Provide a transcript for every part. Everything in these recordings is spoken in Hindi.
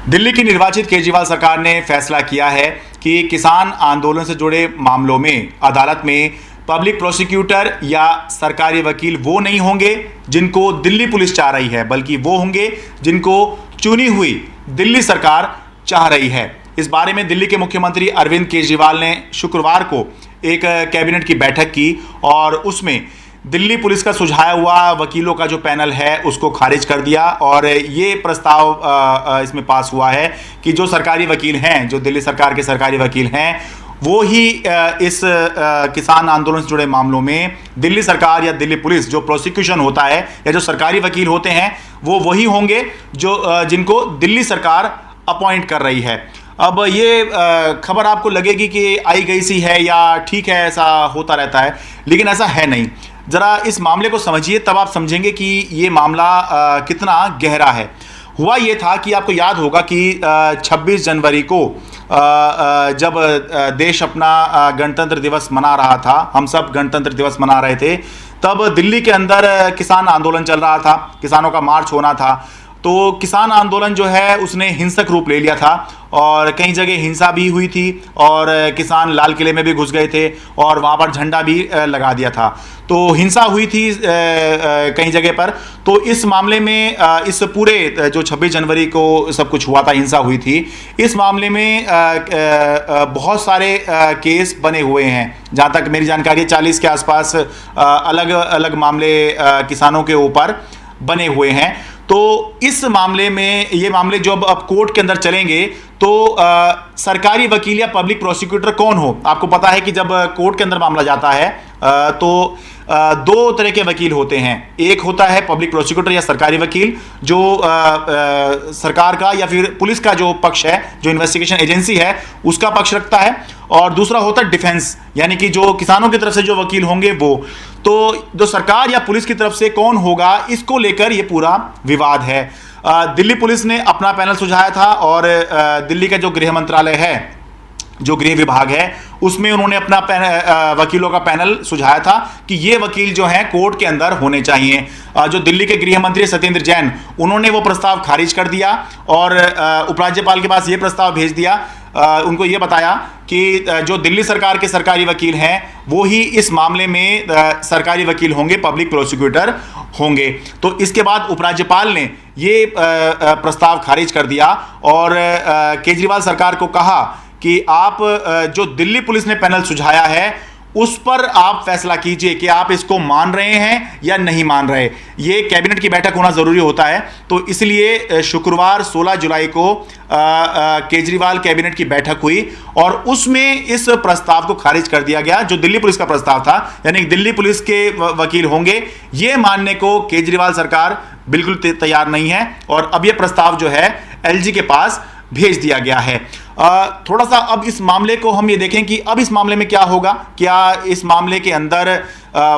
दिल्ली की निर्वाचित केजरीवाल सरकार ने फैसला किया है कि किसान आंदोलन से जुड़े मामलों में अदालत में पब्लिक प्रोसिक्यूटर या सरकारी वकील वो नहीं होंगे जिनको दिल्ली पुलिस चाह रही है, बल्कि वो होंगे जिनको चुनी हुई दिल्ली सरकार चाह रही है। इस बारे में दिल्ली के मुख्यमंत्री अरविंद केजरीवाल ने शुक्रवार को एक कैबिनेट की बैठक की और उसमें दिल्ली पुलिस का सुझाया हुआ वकीलों का जो पैनल है उसको खारिज कर दिया और ये प्रस्ताव इसमें पास हुआ है कि जो सरकारी वकील हैं, जो दिल्ली सरकार के सरकारी वकील हैं, वो ही इस किसान आंदोलन से जुड़े मामलों में दिल्ली सरकार या दिल्ली पुलिस जो प्रोसिक्यूशन होता है या जो सरकारी वकील होते हैं वो वही होंगे जो जिनको दिल्ली सरकार अपॉइंट कर रही है। अब ये खबर आपको लगेगी कि आई गई सी है या ठीक है, ऐसा होता रहता है, लेकिन ऐसा है नहीं। ज़रा इस मामले को समझिए, तब आप समझेंगे कि ये मामला कितना गहरा है। हुआ ये था कि आपको याद होगा कि 26 जनवरी को जब देश अपना गणतंत्र दिवस मना रहा था, हम सब गणतंत्र दिवस मना रहे थे, तब दिल्ली के अंदर किसान आंदोलन चल रहा था, किसानों का मार्च होना था। तो किसान आंदोलन जो है उसने हिंसक रूप ले लिया था और कई जगह हिंसा भी हुई थी और किसान लाल किले में भी घुस गए थे और वहाँ पर झंडा भी लगा दिया था। तो हिंसा हुई थी कई जगह पर। तो इस मामले में इस पूरे जो 26 जनवरी को सब कुछ हुआ था, हिंसा हुई थी, इस मामले में बहुत सारे केस बने हुए हैं। जहाँ तक मेरी जानकारी है 40 के आसपास अलग अलग मामले किसानों के ऊपर बने हुए हैं। तो इस मामले में ये मामले जो अब कोर्ट के अंदर चलेंगे तो सरकारी वकील या पब्लिक प्रोसिक्यूटर कौन हो। आपको पता है कि जब कोर्ट के अंदर मामला जाता है तो दो तरह के वकील होते हैं। एक होता है पब्लिक प्रोसिक्यूटर या सरकारी वकील जो सरकार का या फिर पुलिस का जो पक्ष है, जो इन्वेस्टिगेशन एजेंसी है, उसका पक्ष रखता है, और दूसरा होता है डिफेंस, यानी कि जो किसानों की तरफ से जो वकील होंगे वो। तो जो सरकार या पुलिस की तरफ से कौन होगा, इसको लेकर ये पूरा विवाद है। दिल्ली पुलिस ने अपना पैनल सुझाया था और दिल्ली का जो गृह मंत्रालय है, जो गृह विभाग है, उसमें उन्होंने अपना वकीलों का पैनल सुझाया था कि ये वकील जो हैं कोर्ट के अंदर होने चाहिए। जो दिल्ली के गृह मंत्री सत्येंद्र जैन, उन्होंने वो प्रस्ताव खारिज कर दिया और उपराज्यपाल के पास ये प्रस्ताव भेज दिया। उनको ये बताया कि जो दिल्ली सरकार के सरकारी वकील हैं वो ही इस मामले में सरकारी वकील होंगे, पब्लिक प्रोसिक्यूटर होंगे। तो इसके बाद उपराज्यपाल ने ये प्रस्ताव खारिज कर दिया और केजरीवाल सरकार को कहा कि आप जो दिल्ली पुलिस ने पैनल सुझाया है उस पर आप फैसला कीजिए कि आप इसको मान रहे हैं या नहीं मान रहे। ये कैबिनेट की बैठक होना ज़रूरी होता है। तो इसलिए शुक्रवार 16 जुलाई को केजरीवाल कैबिनेट की बैठक हुई और उसमें इस प्रस्ताव को खारिज कर दिया गया जो दिल्ली पुलिस का प्रस्ताव था, यानी दिल्ली पुलिस के वकील होंगे। ये मानने को केजरीवाल सरकार बिल्कुल तैयार नहीं है और अब ये प्रस्ताव जो है एलजी के पास भेज दिया गया है। थोड़ा सा अब इस मामले को हम ये देखें कि अब इस मामले में क्या होगा। क्या इस मामले के अंदर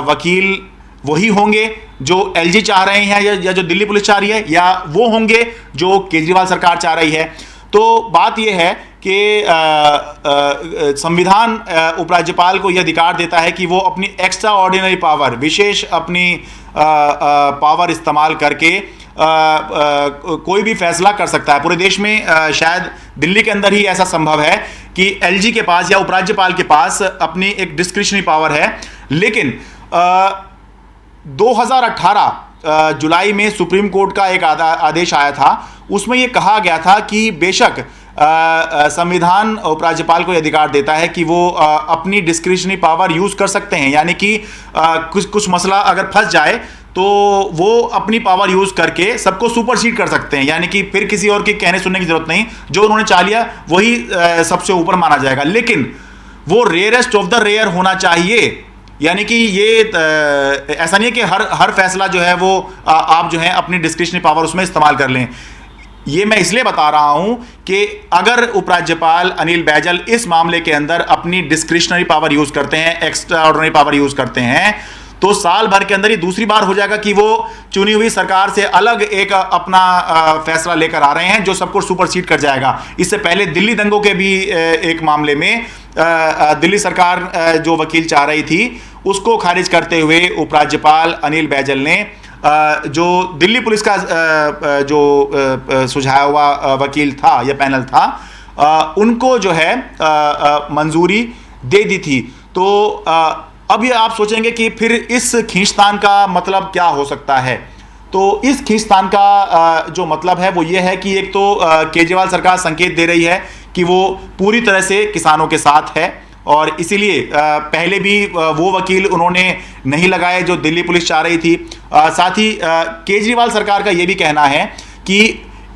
वकील वही होंगे जो एलजी चाह रहे हैं या जो दिल्ली पुलिस चाह रही है, या वो होंगे जो केजरीवाल सरकार चाह रही है। तो बात यह है कि संविधान उपराज्यपाल को यह अधिकार देता है कि वो अपनी एक्स्ट्रा ऑर्डिनरी पावर, विशेष अपनी पावर इस्तेमाल करके कोई भी फैसला कर सकता है। पूरे देश में शायद दिल्ली के अंदर ही ऐसा संभव है कि एलजी के पास या उपराज्यपाल के पास अपनी एक डिस्क्रिशनरी पावर है। लेकिन 2018 जुलाई में सुप्रीम कोर्ट का एक आदेश आया था, उसमें यह कहा गया था कि बेशक संविधान उपराज्यपाल को अधिकार देता है कि वो अपनी डिस्क्रिशनरी पावर यूज कर सकते हैं, यानी कि कुछ मसला अगर फंस जाए तो वो अपनी पावर यूज करके सबको सुपरसीड कर सकते हैं, यानी कि फिर किसी और के कहने सुनने की जरूरत नहीं, जो उन्होंने चाह लिया वही सबसे ऊपर माना जाएगा। लेकिन वो रेयरेस्ट ऑफ द रेयर होना चाहिए, यानी कि ये ऐसा नहीं है कि हर फैसला जो है वो आप जो है अपनी डिस्क्रिशनरी पावर उसमें इस्तेमाल कर लें। ये मैं इसलिए बता रहा हूं कि अगर उपराज्यपाल अनिल बैजल इस मामले के अंदर अपनी डिस्क्रिशनरी पावर यूज करते हैं, एक्स्ट्रा ऑर्डिनरी पावर यूज करते हैं, तो साल भर के अंदर ये दूसरी बार हो जाएगा कि वो चुनी हुई सरकार से अलग एक अपना फैसला लेकर आ रहे हैं जो सबको सुपरसीड कर जाएगा। इससे पहले दिल्ली दंगों के भी एक मामले में दिल्ली सरकार जो वकील चाह रही थी उसको खारिज करते हुए उपराज्यपाल अनिल बैजल ने जो दिल्ली पुलिस का जो सुझाया हुआ वकील था या पैनल था, उनको जो है मंजूरी दे दी थी। तो अब ये आप सोचेंगे कि फिर इस खींचतान का मतलब क्या हो सकता है। तो इस खींचतान का जो मतलब है वो ये है कि एक तो केजरीवाल सरकार संकेत दे रही है कि वो पूरी तरह से किसानों के साथ है, और इसीलिए पहले भी वो वकील उन्होंने नहीं लगाए जो दिल्ली पुलिस चाह रही थी। साथ ही केजरीवाल सरकार का ये भी कहना है कि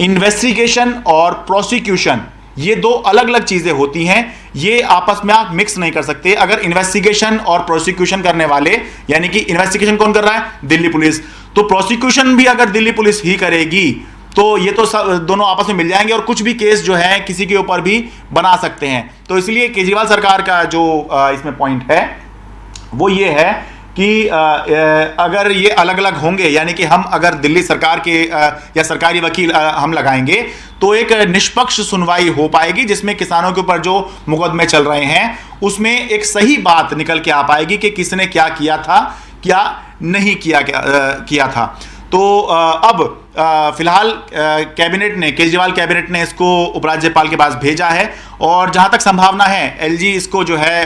इन्वेस्टिगेशन और प्रोसिक्यूशन ये दो अलग अलग चीजें होती हैं, ये आपस में आप मिक्स नहीं कर सकते। अगर इन्वेस्टिगेशन और प्रोसिक्यूशन करने वाले, यानी कि इन्वेस्टिगेशन कौन कर रहा है, दिल्ली पुलिस, तो प्रोसिक्यूशन भी अगर दिल्ली पुलिस ही करेगी तो ये तो दोनों आपस में मिल जाएंगे और कुछ भी केस जो है किसी के ऊपर भी बना सकते हैं। तो इसलिए केजरीवाल सरकार का जो इसमें पॉइंट है वो ये है कि अगर ये अलग अलग होंगे, यानी कि हम अगर दिल्ली सरकार के या सरकारी वकील हम लगाएंगे तो एक निष्पक्ष सुनवाई हो पाएगी, जिसमें किसानों के ऊपर जो मुकदमे चल रहे हैं उसमें एक सही बात निकल के आ पाएगी कि किसने क्या किया था, क्या नहीं किया था। तो अब फिलहाल कैबिनेट ने, केजरीवाल कैबिनेट ने इसको उपराज्यपाल के पास भेजा है, और जहां तक संभावना है एलजी इसको जो है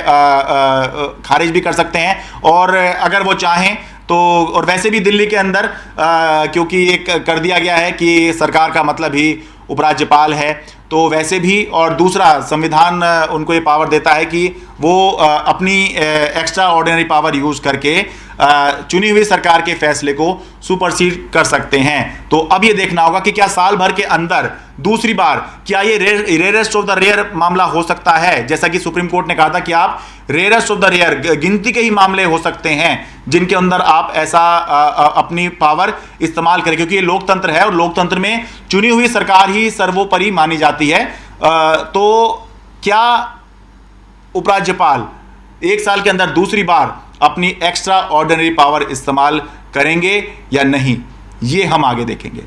खारिज भी कर सकते हैं, और अगर वो चाहें तो, और वैसे भी दिल्ली के अंदर क्योंकि एक कर दिया गया है कि सरकार का मतलब ही उपराज्यपाल है, तो वैसे भी, और दूसरा संविधान उनको ये पावर देता है कि वो अपनी एक्स्ट्रा ऑर्डिनरी पावर यूज करके चुनी हुई सरकार के फैसले को सुपरसीड कर सकते हैं। तो अब ये देखना होगा कि क्या साल भर के अंदर दूसरी बार क्या ये रेयरेस्ट ऑफ द रेयर मामला हो सकता है। जैसा कि सुप्रीम कोर्ट ने कहा था कि आप रेयरेस्ट ऑफ द रेयर, गिनती के ही मामले हो सकते हैं जिनके अंदर आप ऐसा अपनी पावर इस्तेमाल करें, क्योंकि ये लोकतंत्र है और लोकतंत्र में चुनी हुई सरकार ही सर्वोपरि मानी जाती है। तो क्या उपराज्यपाल एक साल के अंदर दूसरी बार अपनी एक्स्ट्रा ऑर्डिनरी पावर इस्तेमाल करेंगे या नहीं, ये हम आगे देखेंगे।